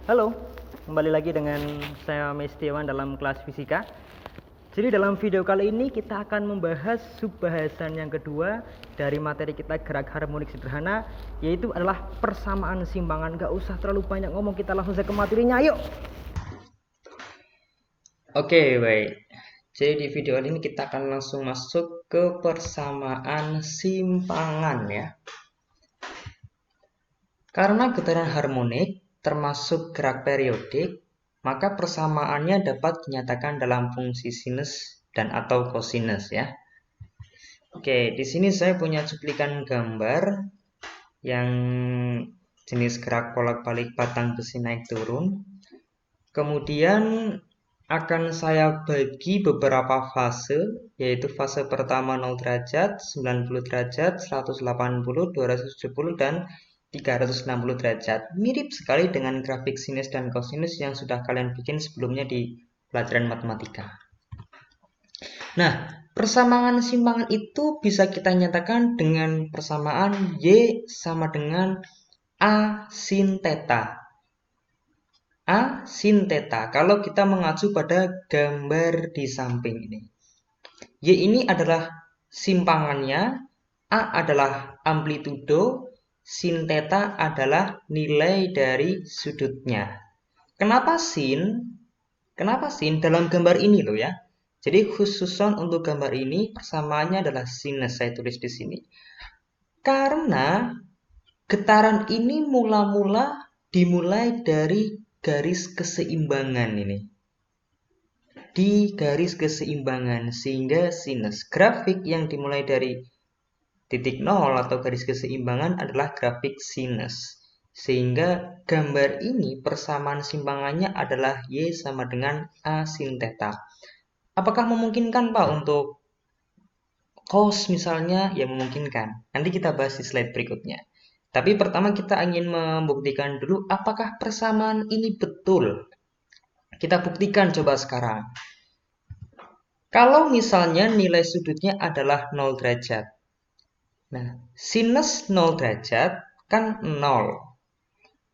Halo, kembali lagi dengan saya Mestiawan dalam kelas fisika. Jadi dalam video kali ini kita akan membahas subbahasan yang kedua dari materi kita gerak harmonik sederhana, yaitu adalah persamaan simpangan. Gak usah terlalu banyak ngomong, kita langsung saja ke materinya, ayo. Oke, baik. Jadi di video ini kita akan langsung masuk ke persamaan simpangan ya. Karena getaran harmonik termasuk gerak periodik, maka persamaannya dapat dinyatakan dalam fungsi sinus dan atau kosinus ya. Oke, di sini saya punya cuplikan gambar yang jenis gerak bolak-balik batang besi naik turun. Kemudian akan saya bagi beberapa fase, yaitu fase pertama 0 derajat, 90 derajat, 180, 270, dan 360 derajat. Mirip sekali dengan grafik sinus dan kosinus yang sudah kalian bikin sebelumnya di pelajaran matematika. Nah, persamaan simpangan itu bisa kita nyatakan dengan persamaan Y sama dengan A sin theta. A sin theta, kalau kita mengacu pada gambar di samping ini. Y ini adalah simpangannya, A adalah amplitudo, sin theta adalah nilai dari sudutnya. Kenapa sin? Kenapa sin? Dalam gambar ini loh ya. Jadi khususon untuk gambar ini persamaannya adalah sinus, saya tulis di sini. Karena getaran ini mula-mula dimulai dari garis keseimbangan ini. Di garis keseimbangan sehingga sinus. Grafik yang dimulai dari titik nol atau garis keseimbangan adalah grafik sinus. Sehingga gambar ini persamaan simpangannya adalah Y sama dengan A sin theta. Apakah memungkinkan Pak untuk cos misalnya? Ya memungkinkan. Nanti kita bahas di slide berikutnya. Tapi pertama kita ingin membuktikan dulu apakah persamaan ini betul. Kita buktikan coba sekarang. Kalau misalnya nilai sudutnya adalah 0 derajat. Nah, sinus 0 derajat kan 0.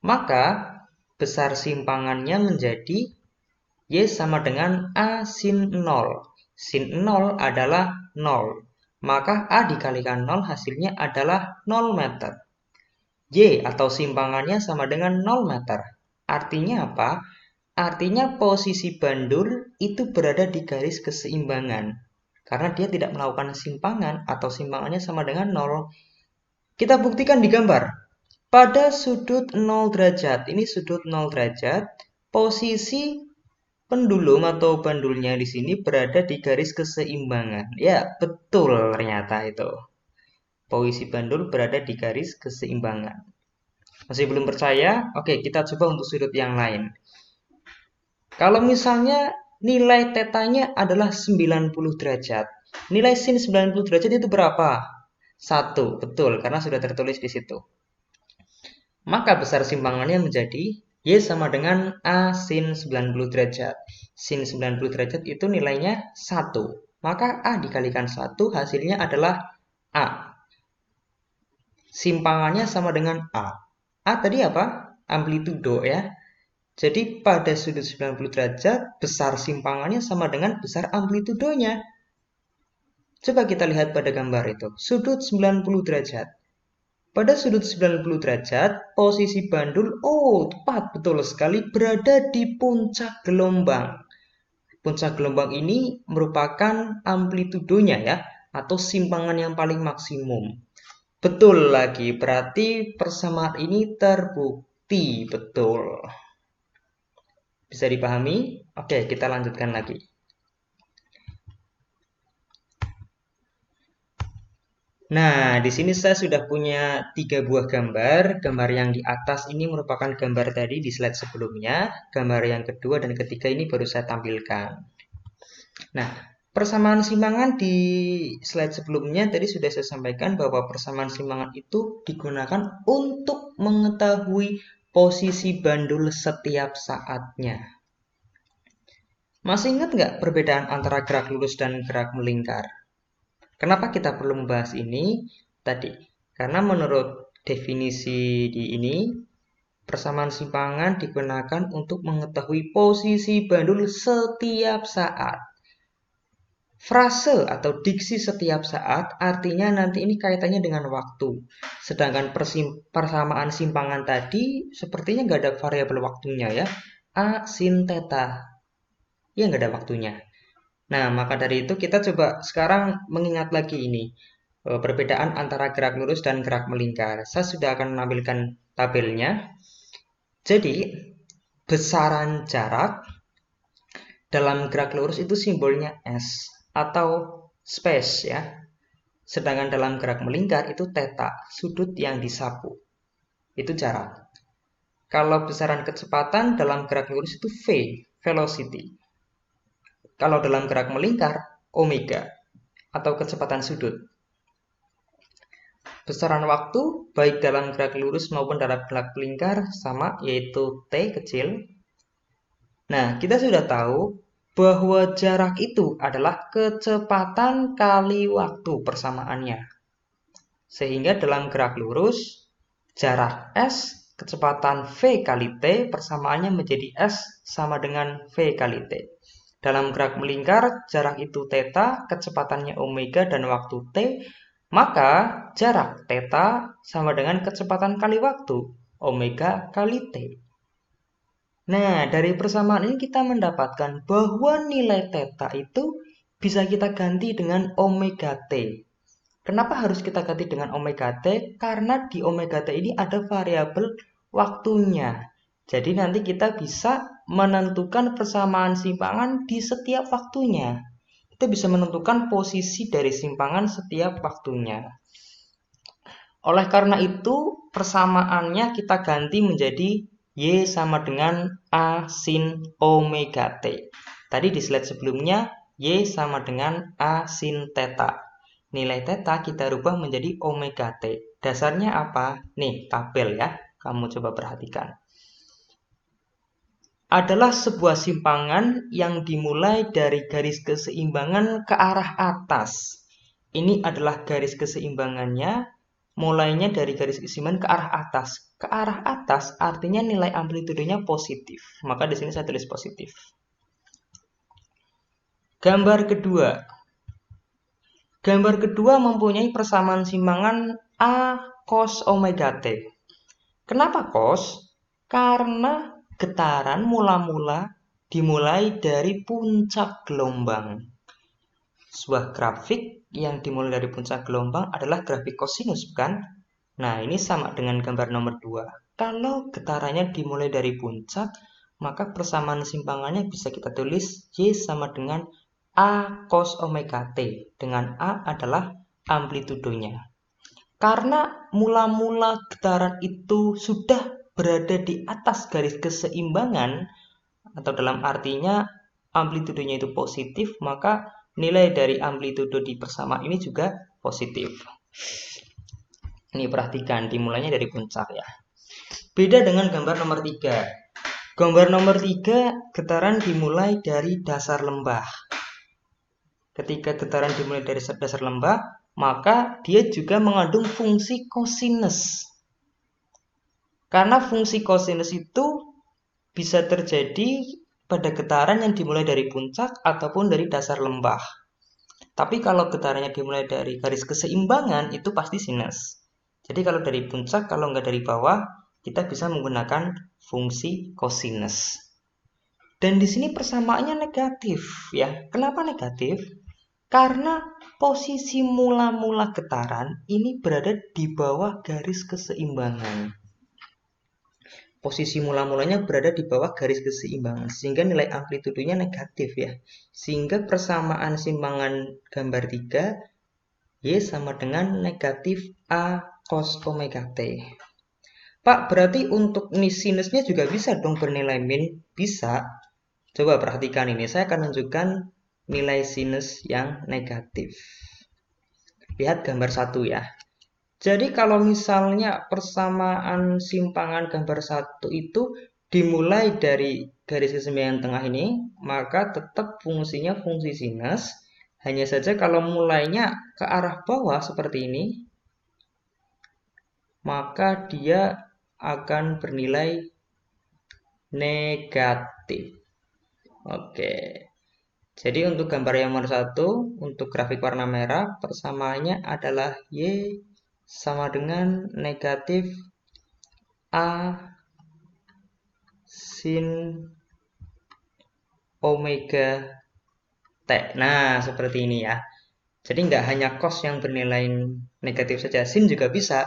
Maka besar simpangannya menjadi Y sama dengan A sin 0. Sin 0 adalah 0. Maka A dikalikan 0 hasilnya adalah 0 meter. Y atau simpangannya sama dengan 0 meter. Artinya apa? Artinya posisi bandul itu berada di garis keseimbangan. Karena dia tidak melakukan simpangan atau simpangannya sama dengan 0. Kita buktikan di gambar. Pada sudut 0 derajat, ini sudut 0 derajat, posisi pendulum atau bandulnya di sini berada di garis keseimbangan. Ya, betul ternyata itu. Posisi bandul berada di garis keseimbangan. Masih belum percaya? Oke, kita coba untuk sudut yang lain. Kalau misalnya nilai tetanya adalah 90 derajat. Nilai sin 90 derajat itu berapa? 1, betul, karena sudah tertulis di situ. Maka besar simpangannya menjadi Y sama dengan A sin 90 derajat. Sin 90 derajat itu nilainya 1. Maka A dikalikan 1 hasilnya adalah A. Simpangannya sama dengan A. A tadi apa? Amplitudo ya. Jadi pada sudut 90 derajat, besar simpangannya sama dengan besar amplitudonya. Coba kita lihat pada gambar itu. Sudut 90 derajat. Pada sudut 90 derajat, posisi bandul, tepat betul sekali, berada di puncak gelombang. Puncak gelombang ini merupakan amplitudonya ya, atau simpangan yang paling maksimum. Betul lagi, berarti persamaan ini terbukti betul. Bisa dipahami? Oke, kita lanjutkan lagi. Nah, di sini saya sudah punya 3 buah gambar. Gambar yang di atas ini merupakan gambar tadi di slide sebelumnya. Gambar yang kedua dan ketiga ini baru saya tampilkan. Nah, persamaan simpangan di slide sebelumnya tadi sudah saya sampaikan bahwa persamaan simpangan itu digunakan untuk mengetahui posisi bandul setiap saatnya. Masih ingat nggak perbedaan antara gerak lurus dan gerak melingkar? Kenapa kita perlu membahas ini? Tadi, karena menurut definisi di ini, Persamaan simpangan digunakan untuk mengetahui posisi bandul setiap saat. Frase atau diksi setiap saat artinya nanti ini kaitannya dengan waktu. Sedangkan persamaan simpangan tadi sepertinya nggak ada variabel waktunya ya. A sin theta. Ya nggak ada waktunya. Nah, maka dari itu kita coba sekarang mengingat lagi ini. Perbedaan antara gerak lurus dan gerak melingkar. Saya sudah akan menampilkan tabelnya. Jadi, besaran jarak dalam gerak lurus itu simbolnya S atau space ya. Sedangkan dalam gerak melingkar itu theta, sudut yang disapu. Itu jarak. Kalau besaran kecepatan dalam gerak lurus itu V, velocity. Kalau dalam gerak melingkar, omega atau kecepatan sudut. Besaran waktu baik dalam gerak lurus maupun dalam gerak melingkar sama, yaitu T kecil. Nah, kita sudah tahu bahwa jarak itu adalah kecepatan kali waktu persamaannya. Sehingga dalam gerak lurus, jarak S, kecepatan V kali T, persamaannya menjadi S sama dengan V kali T. Dalam gerak melingkar, jarak itu theta, kecepatannya omega, dan waktu T, maka jarak theta sama dengan kecepatan kali waktu, omega kali T. Nah, dari persamaan ini kita mendapatkan bahwa nilai theta itu bisa kita ganti dengan omega T. Kenapa harus kita ganti dengan omega T? Karena di omega T ini ada variabel waktunya. Jadi nanti kita bisa menentukan persamaan simpangan di setiap waktunya. Kita bisa menentukan posisi dari simpangan setiap waktunya. Oleh karena itu, persamaannya kita ganti menjadi Y sama dengan A sin omega T. Tadi di slide sebelumnya, Y sama dengan A sin theta. Nilai theta kita rubah menjadi omega T. Dasarnya apa? Nih, tabel ya. Kamu coba perhatikan. Adalah sebuah simpangan yang dimulai dari garis keseimbangan ke arah atas. Ini adalah garis keseimbangannya. Mulainya dari garis keseimbangan ke arah atas. Ke arah atas artinya nilai amplitudenya positif. Maka di sini saya tulis positif. Gambar kedua. Gambar kedua mempunyai persamaan simpangan A cos omega T. Kenapa cos? Karena getaran mula-mula dimulai dari puncak gelombang. Sebuah grafik yang dimulai dari puncak gelombang adalah grafik kosinus, bukan? Nah, ini sama dengan gambar nomor 2. Kalau getarannya dimulai dari puncak, maka persamaan simpangannya bisa kita tulis Y sama dengan A cos omega T. Dengan A adalah amplitudonya. Karena mula-mula getaran itu sudah berada di atas garis keseimbangan, atau dalam artinya amplitudenya itu positif, maka nilai dari amplitudo di persamaan ini juga positif. Ini perhatikan, dimulainya dari puncak ya. Beda dengan gambar nomor 3. Gambar nomor 3, getaran dimulai dari dasar lembah. Ketika getaran dimulai dari dasar lembah, maka dia juga mengandung fungsi kosinus. Karena fungsi kosinus itu bisa terjadi pada getaran yang dimulai dari puncak ataupun dari dasar lembah. Tapi kalau getarannya dimulai dari garis keseimbangan, itu pasti sinus. Jadi kalau dari puncak, kalau nggak dari bawah, kita bisa menggunakan fungsi kosinus. Dan di sini persamaannya negatif ya. Kenapa negatif? Karena posisi mula-mula getaran ini berada di bawah garis keseimbangan. Posisi mula-mulanya berada di bawah garis keseimbangan, sehingga nilai amplitudenya negatif ya. Sehingga persamaan simpangan gambar 3, Y sama dengan negatif A cos omega T. Pak, berarti untuk sinusnya juga bisa dong bernilai min? Bisa. Coba perhatikan ini, saya akan menunjukkan nilai sinus yang negatif. Lihat gambar 1 ya. Jadi kalau misalnya persamaan simpangan gambar 1 itu dimulai dari garis keseimbangan tengah ini, maka tetap fungsinya fungsi sinus. Hanya saja kalau mulainya ke arah bawah seperti ini, maka dia akan bernilai negatif. Oke. Jadi untuk gambar yang nomor 1, untuk grafik warna merah, persamaannya adalah Y sama dengan negatif A sin omega T. Nah, seperti ini ya. Jadi nggak hanya cos yang bernilai negatif saja, sin juga bisa.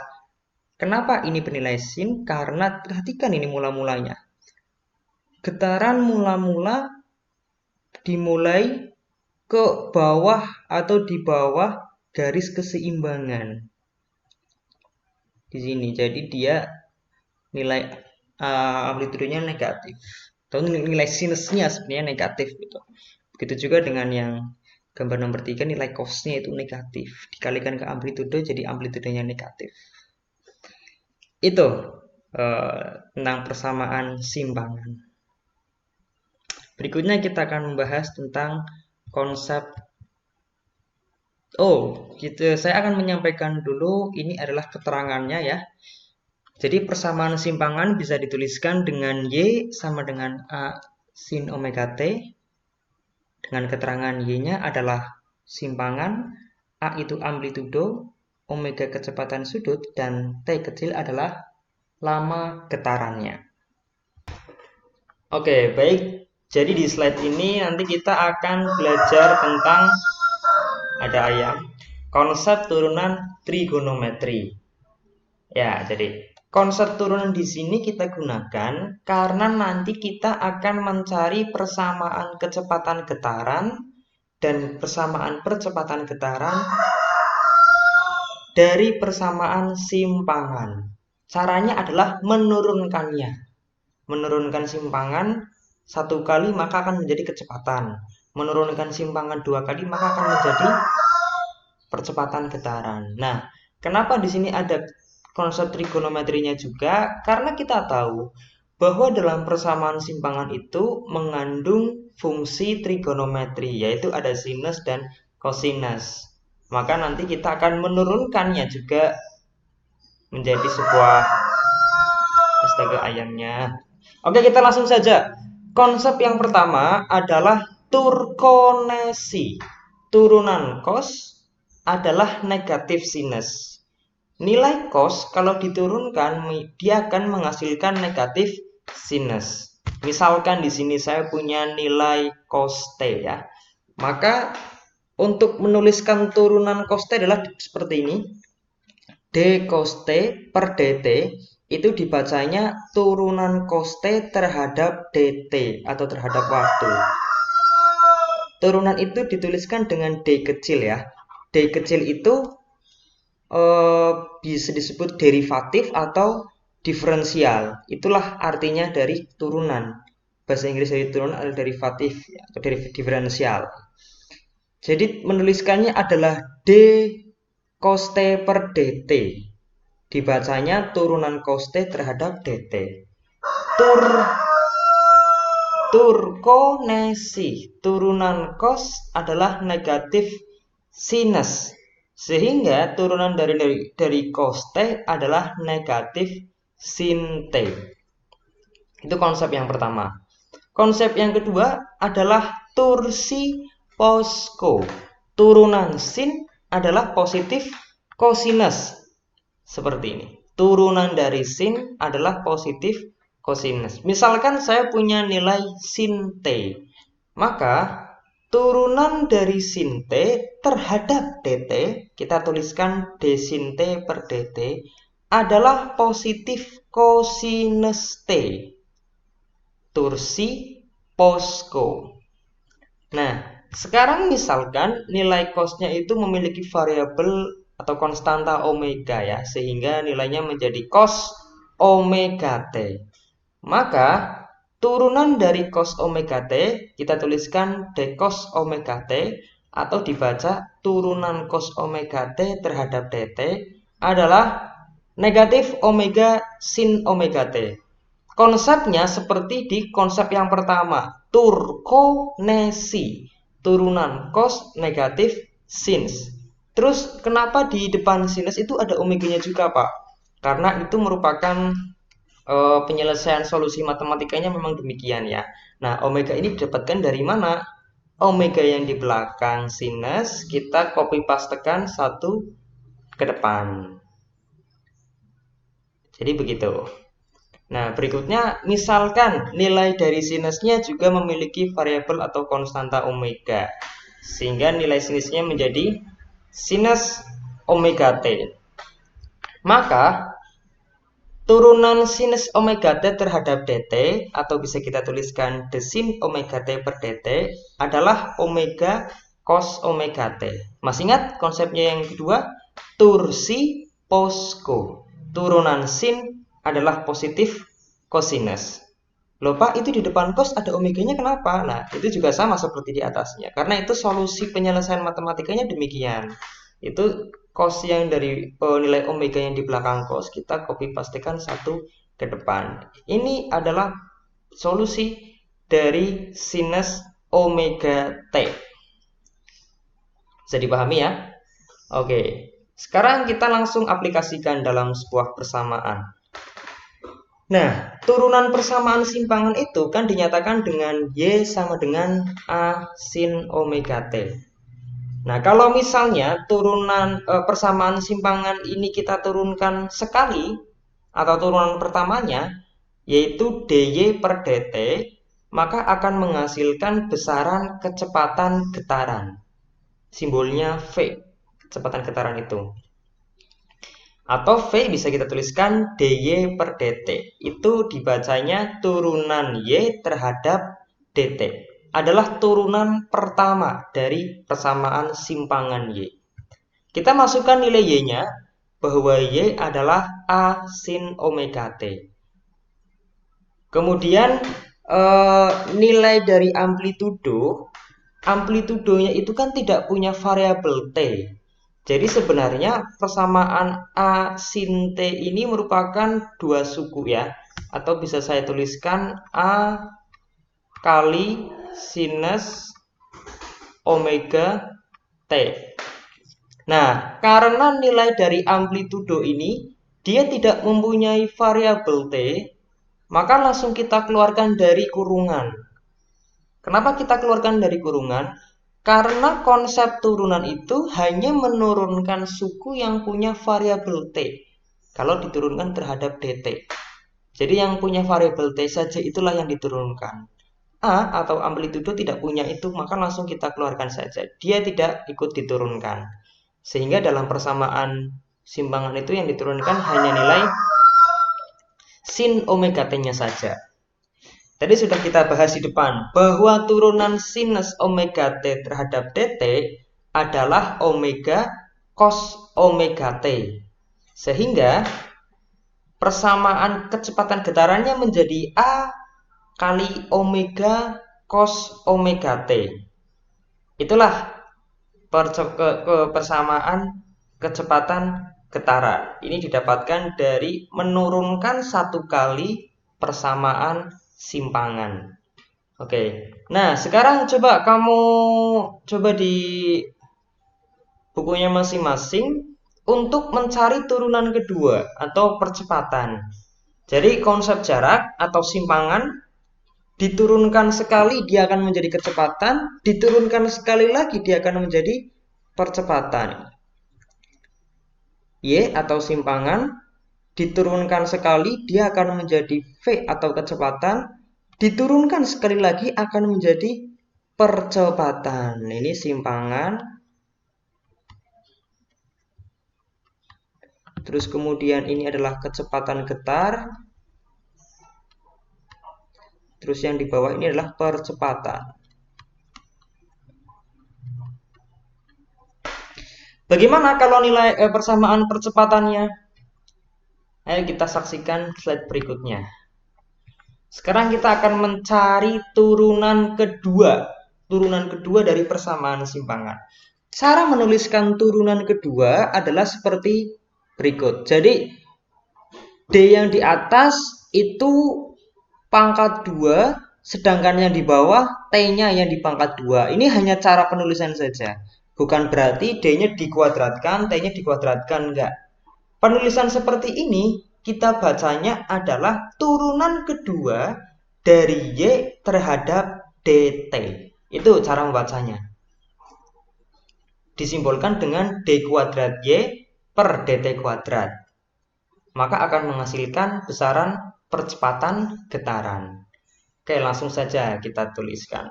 Kenapa ini bernilai sin? Karena perhatikan ini mula-mulanya. Getaran mula-mula dimulai ke bawah atau di bawah garis keseimbangan. Di sini, jadi dia nilai amplitudenya negatif. Atau nilai sinusnya sebenarnya negatif gitu. Begitu juga dengan yang gambar nomor 3, nilai cosnya itu negatif. Dikalikan ke amplitudo, jadi amplitudenya negatif. Itu tentang persamaan simpangan. Berikutnya kita akan membahas tentang konsep. Saya akan menyampaikan dulu, ini adalah keterangannya ya. Jadi persamaan simpangan bisa dituliskan dengan Y sama dengan A sin omega T. Dengan keterangan Y-nya adalah simpangan, A itu amplitudo, omega kecepatan sudut, dan T kecil adalah lama getarannya. Oke, baik. Jadi di slide ini nanti kita akan belajar tentang konsep turunan trigonometri. Ya, jadi konsep turunan di sini kita gunakan karena nanti kita akan mencari persamaan kecepatan getaran dan persamaan percepatan getaran dari persamaan simpangan. Caranya adalah menurunkannya. Menurunkan simpangan 1 kali maka akan menjadi kecepatan. Menurunkan simpangan 2 kali maka akan menjadi percepatan getaran. Nah, kenapa di sini ada konsep trigonometrinya juga? Karena kita tahu bahwa dalam persamaan simpangan itu mengandung fungsi trigonometri, yaitu ada sinus dan kosinus. Maka nanti kita akan menurunkannya juga menjadi sebuah ayamnya. Oke, kita langsung saja. Konsep yang pertama adalah turkonesi. Turunan cos adalah negatif sinus. Nilai cos kalau diturunkan dia akan menghasilkan negatif sinus. Misalkan di sini saya punya nilai cos T ya. Maka untuk menuliskan turunan cos T adalah seperti ini. D cos T per dt itu dibacanya turunan cos T terhadap dt atau terhadap waktu. Turunan itu dituliskan dengan D kecil ya. D kecil itu bisa disebut derivatif atau diferensial. Itulah artinya dari turunan. Bahasa Inggris dari turunan adalah derivatif atau diferensial. Jadi menuliskannya adalah D cos T per dt. Dibacanya turunan cos T terhadap dt. Turkonesi. Turunan cos adalah negatif sinus. Sehingga turunan dari cos T adalah negatif sin T. Itu konsep yang pertama. Konsep yang kedua adalah tursi posko. Turunan sin adalah positif kosinus. Seperti ini. Turunan dari sin adalah positif kosinus. Misalkan saya punya nilai sin T. Maka turunan dari sin T terhadap dt, kita tuliskan d sin T per dt, adalah positif kosinus T. Tursi posko. Nah, sekarang misalkan nilai cosnya itu memiliki variabel atau konstanta omega ya, sehingga nilainya menjadi cos omega T. Maka turunan dari cos omega T kita tuliskan d cos omega T atau dibaca turunan cos omega T terhadap dt adalah negatif omega sin omega T. Konsepnya seperti di konsep yang pertama, turkonesi. Turunan cos negatif sinus. Terus kenapa di depan sinus itu ada omeganya juga, Pak? Karena itu merupakan penyelesaian solusi matematikanya memang demikian ya. Nah, omega ini didapatkan dari mana? Omega yang di belakang sinus kita copy pastekan satu ke depan. Jadi begitu. Nah, berikutnya misalkan nilai dari sinusnya juga memiliki variabel atau konstanta omega. Sehingga nilai sinusnya menjadi sinus omega t. Maka turunan sinus omega t terhadap dt, atau bisa kita tuliskan the sin omega t per dt, adalah omega cos omega t. Masih ingat konsepnya yang kedua? Tursi posko. Turunan sin adalah positif cosinus. Loh Pak, itu di depan cos ada omeganya kenapa? Nah, itu juga sama seperti di atasnya. Karena itu solusi penyelesaian matematikanya demikian. Itu cos yang dari nilai omega yang di belakang cos kita copy pastekan satu ke depan. Ini adalah solusi dari sinus omega t. Bisa dipahami ya? Oke, sekarang kita langsung aplikasikan dalam sebuah persamaan. Nah, turunan persamaan simpangan itu kan dinyatakan dengan Y sama dengan A sin omega t. Nah, kalau misalnya turunan persamaan simpangan ini kita turunkan sekali, atau turunan pertamanya, yaitu dy per dt, maka akan menghasilkan besaran kecepatan getaran. Simbolnya V, kecepatan getaran itu. Atau V bisa kita tuliskan dy per dt. Itu dibacanya turunan Y terhadap dt. Adalah turunan pertama dari persamaan simpangan Y. Kita masukkan nilai Y-nya, bahwa Y adalah A sin omega t. Kemudian nilai dari amplitudonya itu kan tidak punya variabel t. Jadi sebenarnya persamaan A sin T ini merupakan dua suku ya. Atau bisa saya tuliskan A kali sinus omega T. Nah, karena nilai dari amplitudo ini dia tidak mempunyai variabel T, maka langsung kita keluarkan dari kurungan. Kenapa kita keluarkan dari kurungan? Karena konsep turunan itu hanya menurunkan suku yang punya variabel T. Kalau diturunkan terhadap dt. Jadi yang punya variabel T saja itulah yang diturunkan. A atau amplitudo tidak punya itu, maka langsung kita keluarkan saja. Dia tidak ikut diturunkan. Sehingga dalam persamaan simpangan itu yang diturunkan hanya nilai sin omega t-nya saja. Tadi sudah kita bahas di depan bahwa turunan sinus omega t terhadap dt adalah omega cos omega t. Sehingga persamaan kecepatan getarannya menjadi A kali omega cos omega t. Itulah persamaan kecepatan getaran. Ini didapatkan dari menurunkan satu kali persamaan simpangan. Oke. Nah, sekarang coba kamu di bukunya masing-masing untuk mencari turunan kedua atau percepatan. Jadi konsep jarak atau simpangan diturunkan sekali dia akan menjadi kecepatan, diturunkan sekali lagi dia akan menjadi percepatan. Y atau simpangan diturunkan sekali dia akan menjadi V atau kecepatan, diturunkan sekali lagi akan menjadi percepatan. Ini simpangan. Terus kemudian ini adalah kecepatan getar. Terus yang di bawah ini adalah percepatan. Bagaimana kalau nilai persamaan percepatannya? Ayo kita saksikan slide berikutnya. Sekarang kita akan mencari turunan kedua dari persamaan simpangan. Cara menuliskan turunan kedua adalah seperti berikut. Jadi D yang di atas itu pangkat 2, sedangkan yang di bawah T-nya yang di pangkat 2. Ini hanya cara penulisan saja. Bukan berarti D-nya dikuadratkan, T-nya dikuadratkan, enggak. Penulisan seperti ini kita bacanya adalah turunan kedua dari Y terhadap DT. Itu cara membacanya. Disimbolkan dengan D kuadrat Y per DT kuadrat. Maka akan menghasilkan besaran percepatan getaran. Oke, langsung saja kita tuliskan.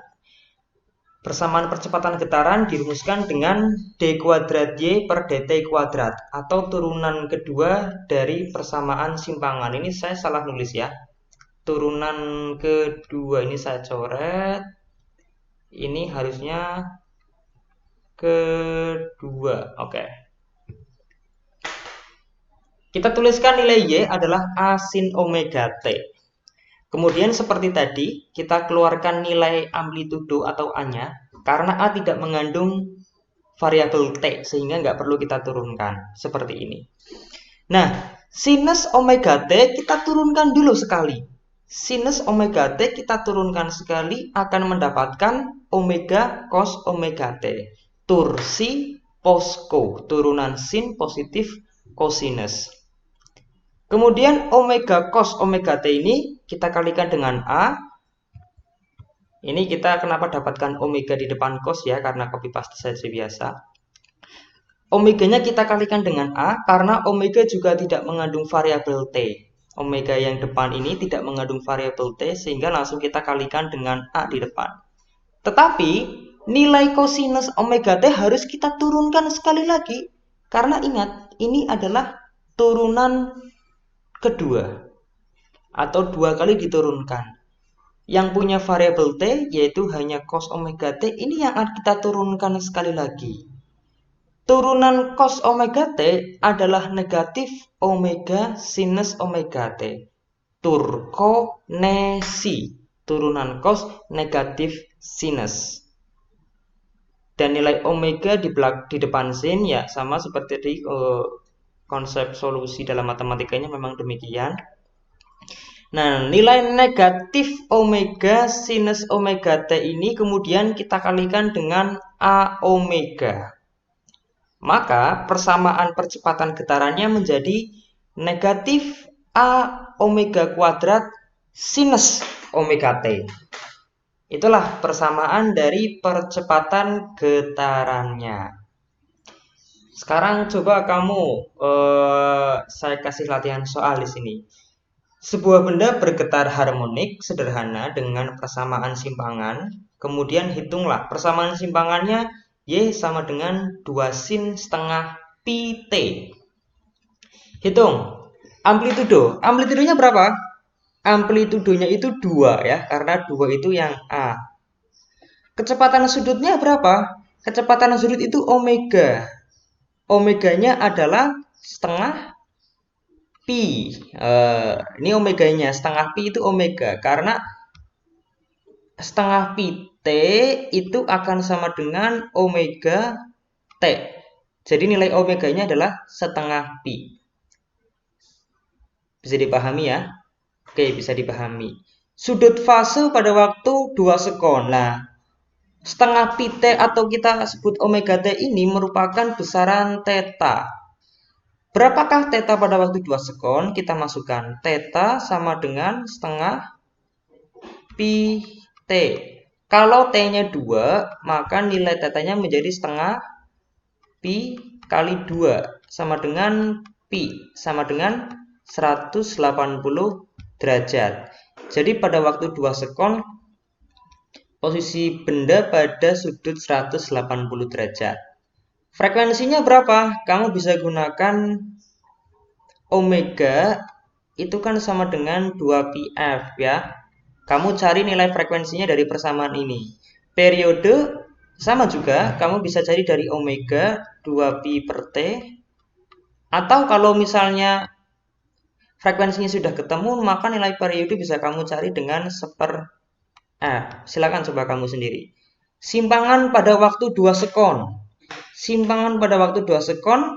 Persamaan percepatan getaran dirumuskan dengan D kuadrat Y per DT kuadrat atau turunan kedua dari persamaan simpangan. Ini saya salah nulis ya. Turunan kedua ini saya coret. Ini harusnya kedua. Oke. Kita tuliskan nilai Y adalah A sin omega T. Kemudian seperti tadi, kita keluarkan nilai amplitudo atau A-nya, karena A tidak mengandung variabel T, sehingga nggak perlu kita turunkan, seperti ini. Nah, sinus omega T kita turunkan dulu sekali. Sinus omega T kita turunkan sekali akan mendapatkan omega cos omega T. Tur si pos co, turunan sin positif cosinus. Kemudian omega cos omega T ini kita kalikan dengan A. Ini kita kenapa dapatkan omega di depan cos ya, karena copy paste saja biasa. Omeganya kita kalikan dengan A, karena omega juga tidak mengandung variabel T. Omega yang depan ini tidak mengandung variabel T, sehingga langsung kita kalikan dengan A di depan. Tetapi, nilai cosinus omega T harus kita turunkan sekali lagi. Karena ingat, ini adalah turunan kedua atau dua kali diturunkan. Yang punya variabel T yaitu hanya cos omega T, ini yang akan kita turunkan sekali lagi. Turunan cos omega T adalah negatif omega sinus omega T. Turkonesi, turunan cos negatif sinus. Dan nilai omega di depan sin ya sama seperti di konsep solusi dalam matematikanya memang demikian. Nah, nilai negatif omega sinus omega T ini kemudian kita kalikan dengan A omega. Maka persamaan percepatan getarannya menjadi negatif A omega kuadrat sinus omega T. Itulah persamaan dari percepatan getarannya. Sekarang coba kamu, saya kasih latihan soal di sini. Sebuah benda bergetar harmonik sederhana dengan persamaan simpangan. Kemudian hitunglah persamaan simpangannya Y sama dengan 2 sin setengah pi T. Hitung amplitudo. Amplitudonya berapa? Amplitudonya itu 2 ya, karena 2 itu yang A. Kecepatan sudutnya berapa? Kecepatan sudut itu omega. Omeganya adalah setengah pi. Ini omeganya, setengah pi itu omega. Karena setengah pi T itu akan sama dengan omega T. Jadi nilai omeganya adalah setengah pi. Bisa dipahami ya? Oke, bisa dipahami. Sudut fase pada waktu 2 sekon. Nah, setengah pi T atau kita sebut omega T ini merupakan besaran theta. Berapakah theta pada waktu 2 sekon? Kita masukkan theta sama dengan setengah pi T. Kalau T-nya 2, maka nilai theta-nya menjadi setengah pi kali 2 sama dengan pi sama dengan 180 derajat. Jadi pada waktu 2 sekon posisi benda pada sudut 180 derajat. Frekuensinya berapa? Kamu bisa gunakan omega itu kan sama dengan 2πf ya. Kamu cari nilai frekuensinya dari persamaan ini. Periode sama juga, kamu bisa cari dari omega 2pi per T. Atau kalau misalnya frekuensinya sudah ketemu, maka nilai periode bisa kamu cari dengan 1/f. Silakan coba kamu sendiri. Simpangan pada waktu 2 sekon. Simpangan pada waktu 2 sekon,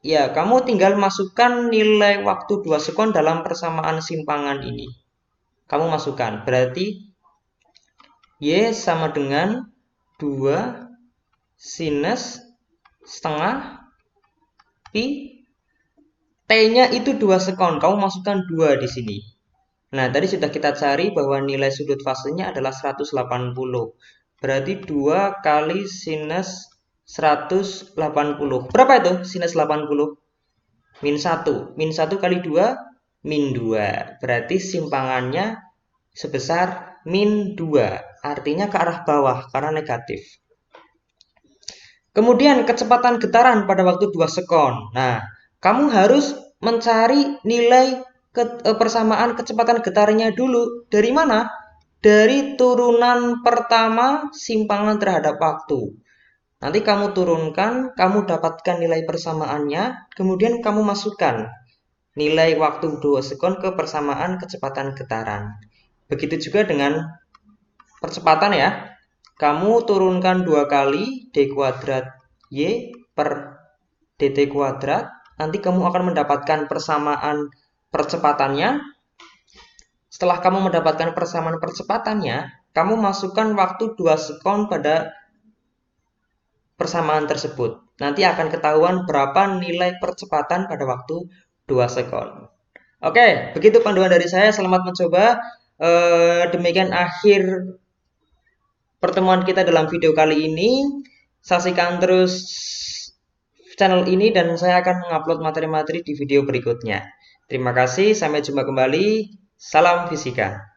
ya kamu tinggal masukkan nilai waktu 2 sekon dalam persamaan simpangan ini. Kamu masukkan, berarti Y sama dengan 2 sinus setengah pi T. T-nya itu 2 sekon, kamu masukkan 2 di sini. Nah, tadi sudah kita cari bahwa nilai sudut fasenya adalah 180. Berarti 2 kali sinus 180. Berapa itu sinus 80? Min 1. Min 1 kali 2, min 2. Berarti simpangannya sebesar min 2. Artinya ke arah bawah karena negatif. Kemudian kecepatan getaran pada waktu 2 sekon. Nah, kamu harus mencari nilai persamaan kecepatan getarannya dulu. Dari mana? Dari turunan pertama simpangan terhadap waktu. Nanti kamu turunkan, kamu dapatkan nilai persamaannya, kemudian kamu masukkan nilai waktu 2 sekon ke persamaan kecepatan getaran. Begitu juga dengan percepatan ya. Kamu turunkan 2 kali d kuadrat y per dt kuadrat. Nanti kamu akan mendapatkan persamaan percepatannya. Setelah kamu mendapatkan persamaan percepatannya, kamu masukkan waktu 2 sekon pada persamaan tersebut. Nanti akan ketahuan berapa nilai percepatan pada waktu 2 sekon. Oke, begitu panduan dari saya. Selamat mencoba. Demikian akhir pertemuan kita dalam video kali ini. Saksikan terus channel ini dan saya akan mengupload materi-materi di video berikutnya. Terima kasih, sampai jumpa kembali. Salam fisika.